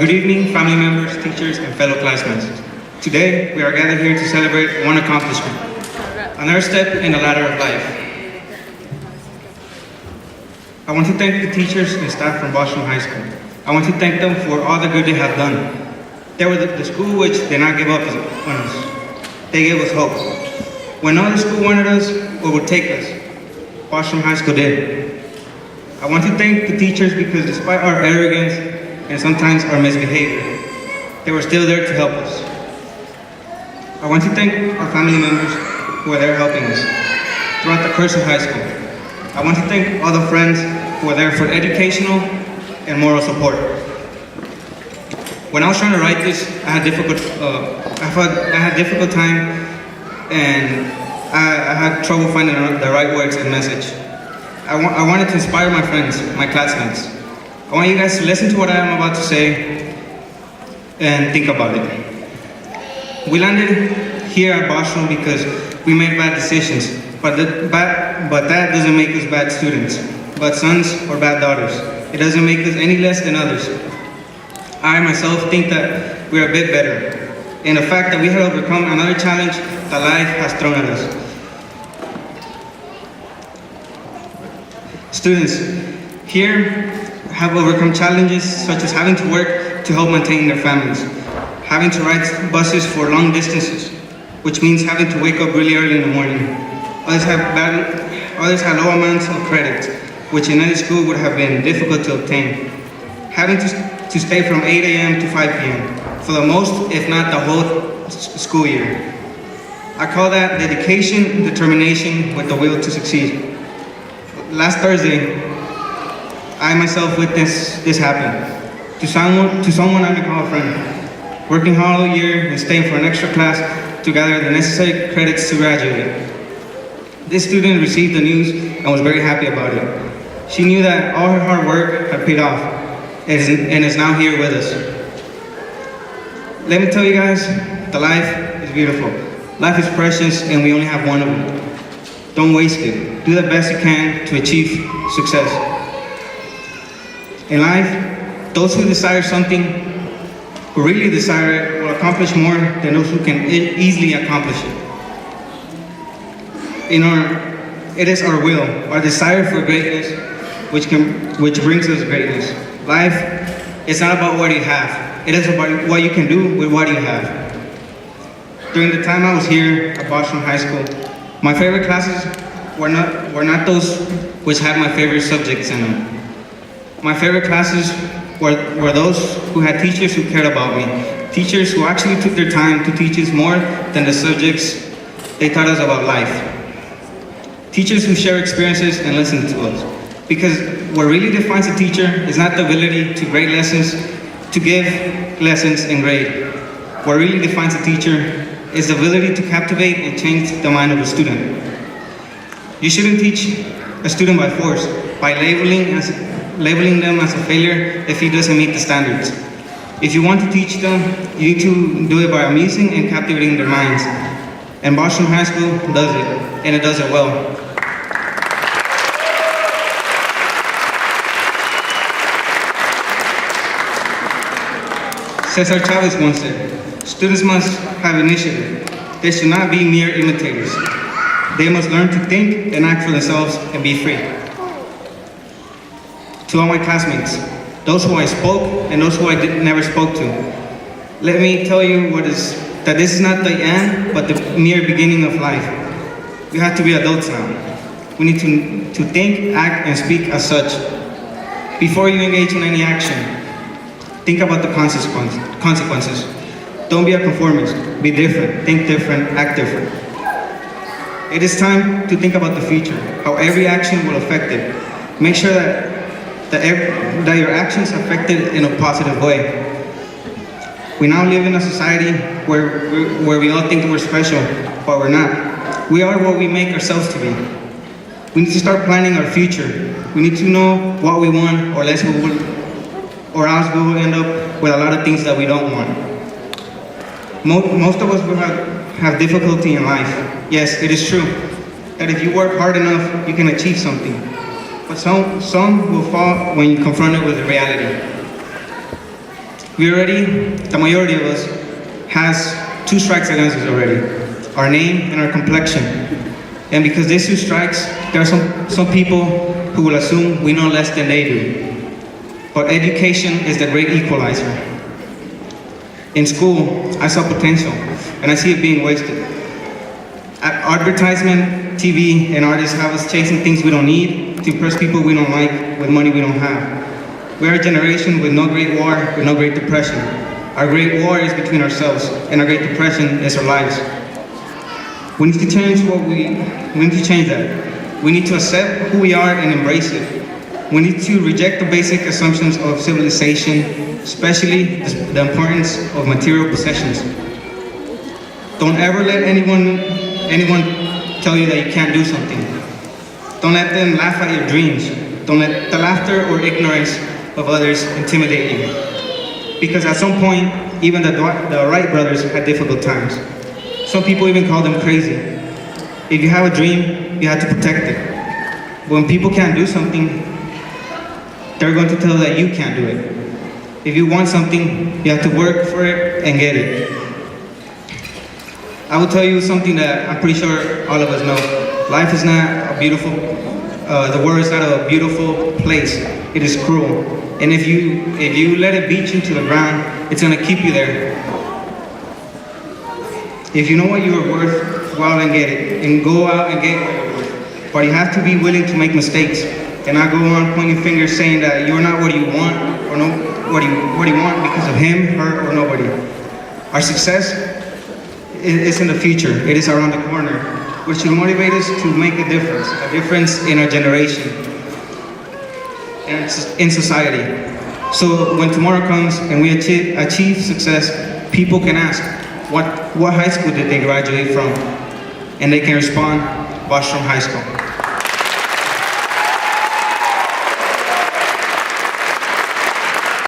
Good evening, family members, teachers, and fellow classmates. Today, we are gathered here to celebrate one accomplishment, another step in the ladder of life. I want to thank the teachers and staff from Bostrom High School. I want to thank them for all the good they have done. They were the school which did not give up on us. They gave us hope. When no other school wanted us or would take us, Bostrom High School did. I want to thank the teachers because despite our arrogance and sometimes our misbehavior, they were still there to help us. I want to thank our family members who are there helping us throughout the course of high school. I want to thank all the friends who are there for educational and moral support. When I was trying to write this, I had difficult time, and I had trouble finding the right words and message. I wanted to inspire my friends, my classmates. I want you guys to listen to what I am about to say and think about it. We landed here at Bostrom because we made bad decisions, but that doesn't make us bad students, bad sons or bad daughters. It doesn't make us any less than others. I myself think that we are a bit better, and the fact that we have overcome another challenge that life has thrown at us. Students here have overcome challenges such as having to work to help maintain their families, having to ride buses for long distances, which means having to wake up really early in the morning. Others have low amounts of credits, which in any school would have been difficult to obtain. Having to stay from 8 a.m. to 5 p.m. for the most, if not the whole school year. I call that dedication, determination with the will to succeed. Last Thursday, I myself witnessed this happen. To someone I may call a friend, working hard all year and staying for an extra class to gather the necessary credits to graduate. This student received the news and was very happy about it. She knew that all her hard work had paid off and is now here with us. Let me tell you guys, the life is beautiful. Life is precious and we only have one of them. Don't waste it. Do the best you can to achieve success. In life, those who desire something, who really desire it, will accomplish more than those who can easily accomplish it. It is our will, our desire for greatness, which brings us greatness. Life is not about what you have. It is about what you can do with what you have. During the time I was here at Bostrom High School, my favorite classes were not those which had my favorite subjects in them. My favorite classes were those who had teachers who cared about me, teachers who actually took their time to teach us more than the subjects they taught us about life. Teachers who share experiences and listen to us. Because what really defines a teacher is not the ability to grade lessons, to give lessons and grade. What really defines a teacher is the ability to captivate and change the mind of a student. You shouldn't teach a student by force, by labeling them as a failure if he doesn't meet the standards. If you want to teach them, you need to do it by amusing and captivating their minds. And Bostrom High School does it, and it does it well. Cesar Chavez once said, students must have initiative. They should not be mere imitators. They must learn to think and act for themselves and be free. To all my classmates, those who I spoke and those who I never spoke to, let me tell you that this is not the end, but the mere beginning of life. We have to be adults now. We need to think, act, and speak as such. Before you engage in any action, think about the consequences. Don't be a conformist. Be different. Think different. Act different. It is time to think about the future, how every action will affect it. Make sure that your actions affect it in a positive way. We now live in a society where we all think we're special, but we're not. We are what we make ourselves to be. We need to start planning our future. We need to know what we want, or else we will end up with a lot of things that we don't want. Most of us will have difficulty in life. Yes, it is true that if you work hard enough, you can achieve something. But some will fall when you confront it with the reality. The majority of us, has 2 strikes against us already. Our name and our complexion. And because these 2 strikes, there are some people who will assume we know less than they do. But education is the great equalizer. In school, I saw potential, and I see it being wasted. Advertisement, TV, and artists have us chasing things we don't need to impress people we don't like with money we don't have. We are a generation with no great war, with no great depression. Our great war is between ourselves, and our great depression is our lives. We need to change that. We need to accept who we are and embrace it. We need to reject the basic assumptions of civilization, especially the importance of material possessions. Don't ever let anyone tell you that you can't do something. Don't let them laugh at your dreams. Don't let the laughter or ignorance of others intimidate you. Because at some point, even the Wright brothers had difficult times. Some people even call them crazy. If you have a dream, you have to protect it. When people can't do something, they're going to tell that you can't do it. If you want something, you have to work for it and get it. I will tell you something that I'm pretty sure all of us know. Life is not a beautiful, the world is not a beautiful place. It is cruel. And if you let it beat you to the ground, it's gonna keep you there. If you know what you are worth, go out and get it. And go out and get what you're worth. But you have to be willing to make mistakes. And not go on pointing fingers saying that you're not what you want, or no, what you want because of him, her, or nobody. Our success is in the future. It is around the corner, which should motivate us to make a difference in our generation and in society. So when tomorrow comes and we achieve success, people can ask, what high school did they graduate from? And they can respond, Bostrom High School.